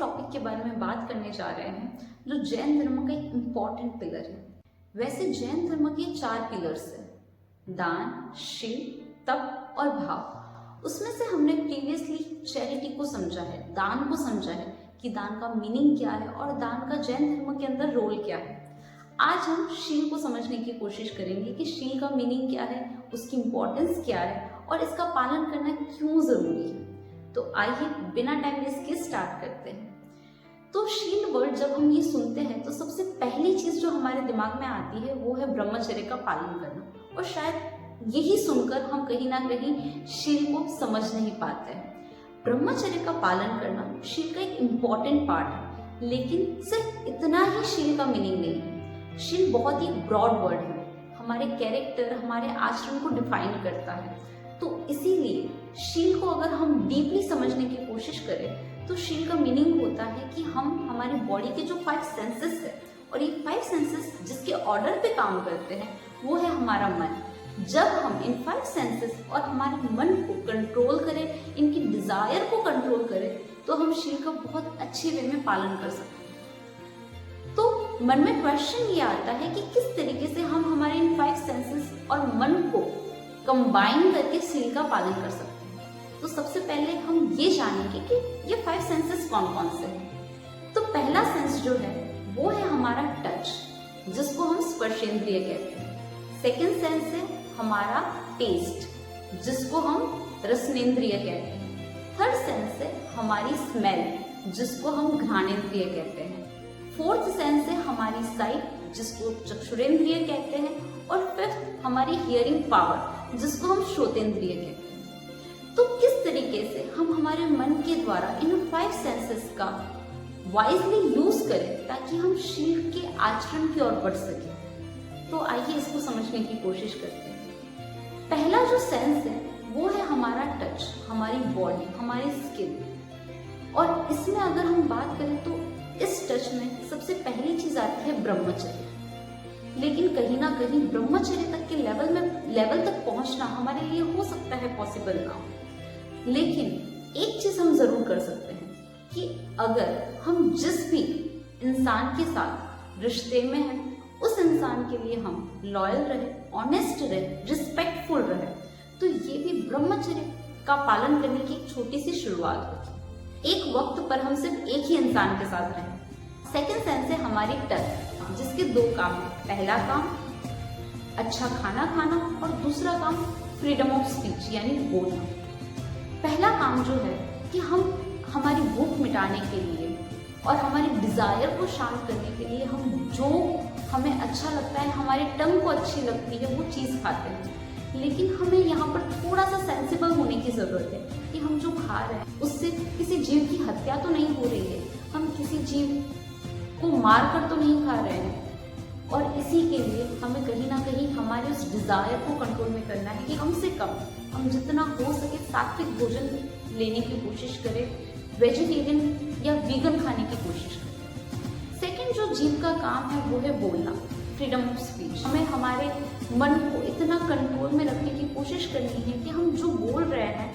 Topic के बारे में बात करने जा रहे हैं जो जैन धर्म का एक इम्पॉर्टेंट पिलर है। वैसे जैन धर्म के 4 पिलर्स हैं, दान, शिव, तप और भाव। उसमें से हमने प्रीवियसली चैरिटी को समझा है, दान को समझा है कि दान का मीनिंग क्या है और दान का जैन धर्म के अंदर रोल क्या है। आज हम शील को समझने की कोशिश करेंगे कि शील का मीनिंग क्या है, उसकी इम्पोर्टेंस क्या है और इसका पालन करना क्यों जरूरी है। तो आइए बिना टाइम वेस्ट के स्टार्ट करते हैं। तो शील वर्ड जब हम ये सुनते हैं तो सबसे पहली चीज जो हमारे दिमाग में आती है वो है ब्रह्मचर्य का पालन करना, और शायद यही सुनकर हम कहीं ना कहीं शील को समझ नहीं पाते हैं। ब्रह्मचर्य का पालन करना शील का एक इम्पॉर्टेंट पार्ट है, लेकिन सिर्फ इतना ही शील का मीनिंग नहीं है। शील बहुत ही ब्रॉड वर्ड है, हमारे कैरेक्टर, हमारे आचरण को डिफाइन करता है। तो इसीलिए शील को अगर हम डीपली समझने की कोशिश करें तो शील का मीनिंग होता है कि हम हमारी बॉडी के जो 5 सेंसेस है, और ये 5 सेंसेस जिसके ऑर्डर पे काम करते हैं वो है हमारा मन। जब हम इन 5 सेंसेस और हमारे मन को कंट्रोल करें, इनकी डिजायर को कंट्रोल करें, तो हम शील का बहुत अच्छे वे में पालन कर सकते हैं। तो मन में क्वेश्चन ये आता है कि किस तरीके से हम हमारे इन 5 सेंसेस और मन को कंबाइन करके शील का पालन कर सकते हैं। तो सबसे पहले हम ये जानेंगे कि ये 5 सेंसेस कौन कौन से हैं। तो पहला सेंस जो है वो है हमारा टच, जिसको हम स्पर्शेंद्रिय कहते हैं। सेकंड सेंस है हमारा टेस्ट, जिसको हम रसनेंद्रिय कहते हैं। थर्ड सेंस है हमारी स्मेल, जिसको हम घ्राणेंद्रिय कहते हैं। फोर्थ सेंस है हमारी साइट, जिसको चक्षुरेंद्रिय कहते हैं। और फिफ्थ हमारी हियरिंग पावर, जिसको हम श्रोतेंद्रिय कहते हैं। तो किस तरीके से हम हमारे मन के द्वारा इन 5 सेंसेस का वाइजली यूज करें ताकि हम शील के आचरण की ओर बढ़ सके। तो आइए इसको समझने की कोशिश करते हैं। पहला जो सेंस है वो है हमारा टच, हमारी बॉडी, हमारी स्किन। और इसमें अगर हम बात करें तो इस टच में सबसे पहली चीज आती है ब्रह्मचर्य। लेकिन कहीं ना कहीं ब्रह्मचर्य तक के लेवल तक पहुंचना हमारे लिए हो सकता है पॉसिबल ना हो। लेकिन एक चीज हम जरूर कर सकते हैं कि अगर हम जिस भी इंसान के साथ रिश्ते में हैं, उस इंसान के लिए हम लॉयल रहे, ऑनेस्ट रहे, रिस्पेक्टफुल रहे, तो ये भी ब्रह्मचर्य का पालन करने की एक छोटी सी शुरुआत होगी। एक वक्त पर हम सिर्फ एक ही इंसान के साथ रहें। सेकेंड सेंस है हमारी टच, जिसके 2 काम है। पहला काम अच्छा खाना खाना और दूसरा काम फ्रीडम ऑफ स्पीच यानी बोलना। पहला काम जो है कि हम हमारी भूख मिटाने के लिए और हमारी डिजायर को शांत करने के लिए हम जो हमें अच्छा लगता है, हमारे टंग को अच्छी लगती है, वो चीज़ खाते हैं। लेकिन हमें यहाँ पर थोड़ा सा सेंसिबल होने की ज़रूरत है कि हम जो खा रहे हैं उससे किसी जीव की हत्या तो नहीं हो रही है, हम किसी जीव को मार कर तो नहीं खा रहे हैं। और इसी के लिए हमें कहीं ना कहीं हमारे उस डिजायर को कंट्रोल में करना है कि कम से कम हम जितना हो सके सात्विक भोजन लेने की कोशिश करें, वेजिटेरियन या वीगन खाने की कोशिश करें। सेकंड जो जीव का काम है वो है बोलना, फ्रीडम ऑफ स्पीच। हमें हमारे मन को इतना कंट्रोल में रखने की कोशिश करनी है कि हम जो बोल रहे हैं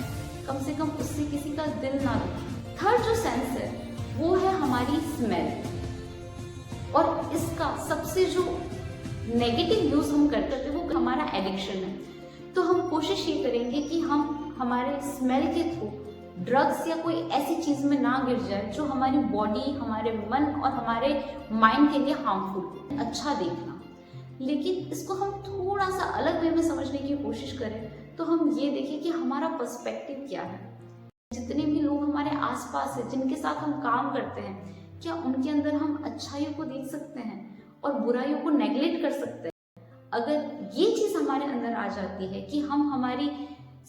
कम से कम उससे किसी का दिल ना दुखे। थर्ड जो सेंस है वो है हमारी स्मेल, और इसका सबसे जो नेगेटिव यूज हम करते थे वो हमारा एडिक्शन है। तो हम कोशिश ये करेंगे कि हम हमारे स्मेल के थ्रू ड्रग्स या कोई ऐसी चीज में ना गिर जाए जो हमारी बॉडी, हमारे मन और हमारे माइंड के लिए हार्मफुल। अच्छा देखना, लेकिन इसको हम थोड़ा सा अलग वे में समझने की कोशिश करें तो हम ये देखें कि हमारा पर्सपेक्टिव क्या है। जितने भी लोग हमारे आसपास है, जिनके साथ हम काम करते हैं, क्या उनके अंदर हम अच्छाइयों को देख सकते हैं और बुराइयों को नेग्लेक्ट कर सकते हैं। अगर ये चीज हमारे अंदर आ जाती है कि हम हमारी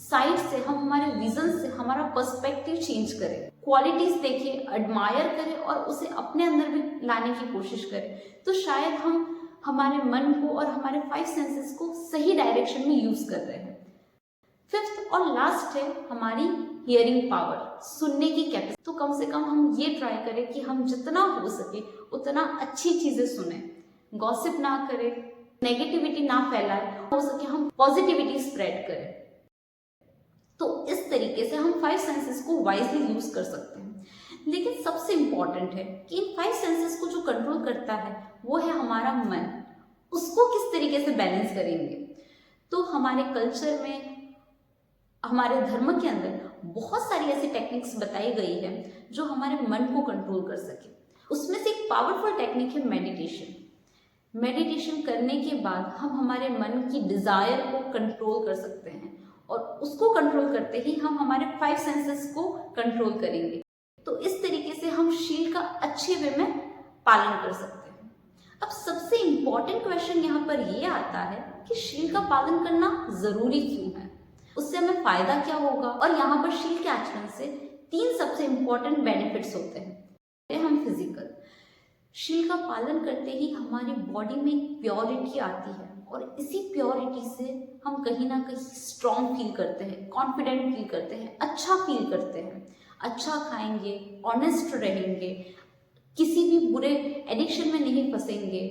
साइड से, हम हमारे विजन से हमारा पर्सपेक्टिव चेंज करें, क्वालिटीज देखें, एडमायर करें और उसे अपने अंदर भी लाने की कोशिश करें, तो शायद हम हमारे मन को और हमारे 5 सेंसेस को सही डायरेक्शन में यूज कर रहे हैं। फिफ्थ और लास्ट है हमारी हियरिंग पावर, सुनने की कैपेसिटी। तो कम से कम हम ये ट्राई करें कि हम जितना हो सके उतना अच्छी चीजें सुने, गॉसिप ना करें, नेगेटिविटी ना फैलाए, हो सके हम पॉजिटिविटी स्प्रेड करें। तो इस तरीके से हम 5 सेंसेस को वाइजली यूज कर सकते हैं। लेकिन सबसे इंपॉर्टेंट है कि इन 5 सेंसेस को जो कंट्रोल करता है वो है हमारा मन। उसको किस तरीके से बैलेंस करेंगे? तो हमारे कल्चर में, हमारे धर्म के अंदर बहुत सारी ऐसी टेक्निक्स बताई गई है जो हमारे मन को कंट्रोल कर सके। उसमें से एक पावरफुल टेक्निक है मेडिटेशन। मेडिटेशन करने के बाद हम हमारे मन की डिजायर को कंट्रोल कर सकते हैं और उसको कंट्रोल करते ही हम हमारे 5 सेंसेस को कंट्रोल करेंगे। तो इस तरीके से हम शील का अच्छे वे में पालन कर सकते हैं। अब सबसे इंपॉर्टेंट क्वेश्चन यहाँ पर ये आता है कि शील का पालन करना जरूरी क्यों है, उससे हमें फायदा क्या होगा, और यहाँ पर शील के आचरण से 3 सबसे इंपॉर्टेंट बेनिफिट्स होते हैं। हम फिजिकल, शील का पालन करते ही हमारी बॉडी में एक प्योरिटी आती है और इसी प्योरिटी से हम कहीं ना कहीं स्ट्रॉन्ग फील करते हैं, कॉन्फिडेंट फील करते हैं, अच्छा फील करते हैं, अच्छा खाएंगे, ऑनेस्ट रहेंगे, किसी भी बुरे एडिक्शन में नहीं फंसेंगे,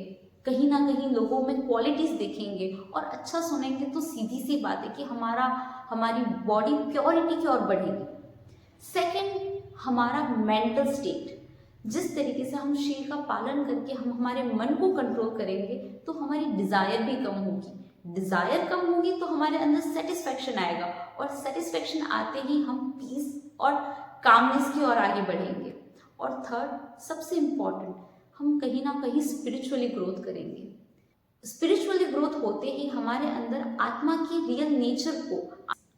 कहीं ना कहीं लोगों में क्वालिटीज देखेंगे और अच्छा सुनेंगे। तो सीधी सी बात है कि हमारी बॉडी प्योरिटी की ओर बढ़ेगी। सेकंड, हमारा मेंटल स्टेट, जिस तरीके से हम शील का पालन करके हम हमारे मन को कंट्रोल करेंगे तो हमारी डिजायर भी कम होगी। डिजायर कम होगी तो हमारे अंदर सेटिस्फेक्शन आएगा और सेटिस्फेक्शन आते ही हम पीस और कामनेस की ओर आगे बढ़ेंगे। और थर्ड, सबसे इंपॉर्टेंट, हम कहीं ना कहीं स्पिरिचुअली ग्रोथ करेंगे। स्पिरिचुअली ग्रोथ होते ही हमारे अंदर आत्मा की रियल नेचर को,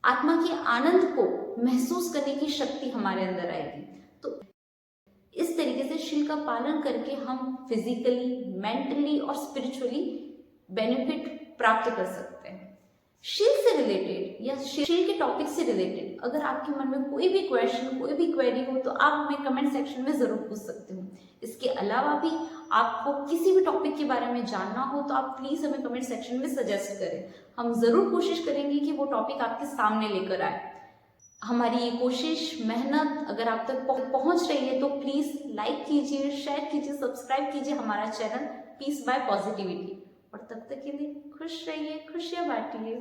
आत्मा के आनंद को महसूस करने की शक्ति हमारे अंदर आएगी। तो इस तरीके से शील का पालन करके हम फिजिकली, मेंटली और स्पिरिचुअली बेनिफिट प्राप्त कर सकते हैं। शील से रिलेटेड या शील के टॉपिक से रिलेटेड अगर आपके मन में कोई भी क्वेश्चन, कोई भी क्वेरी हो तो आप हमें कमेंट सेक्शन में जरूर पूछ सकते हो। इसके अलावा भी आपको किसी भी टॉपिक के बारे में जानना हो तो आप प्लीज हमें कमेंट सेक्शन में सजेस्ट करें। हम जरूर कोशिश करेंगे कि वो टॉपिक आपके सामने लेकर आए। हमारी ये कोशिश, मेहनत अगर आप तक पहुंच रही है तो प्लीज लाइक कीजिए, शेयर कीजिए, सब्सक्राइब कीजिए हमारा चैनल पीस बाय पॉजिटिविटी। और तब तक के लिए खुश रहिए, खुशियां बांटिए।